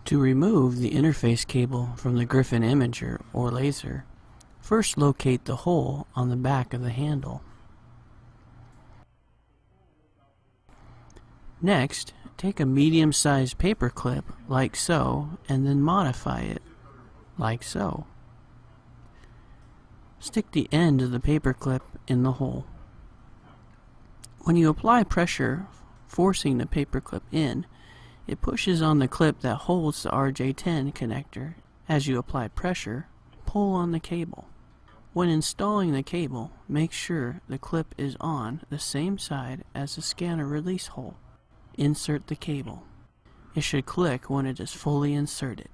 To remove the interface cable from the Gryphon imager or laser, first locate the hole on the back of the handle. Next, take a medium-sized paper clip like so and then modify it like so. Stick the end of the paper clip in the hole. When you apply pressure, forcing the paper clip in, it pushes on the clip that holds the RJ10 connector. As you apply pressure, pull on the cable. When installing the cable, make sure the clip is on the same side as the scanner release hole. Insert the cable. It should click when it is fully inserted.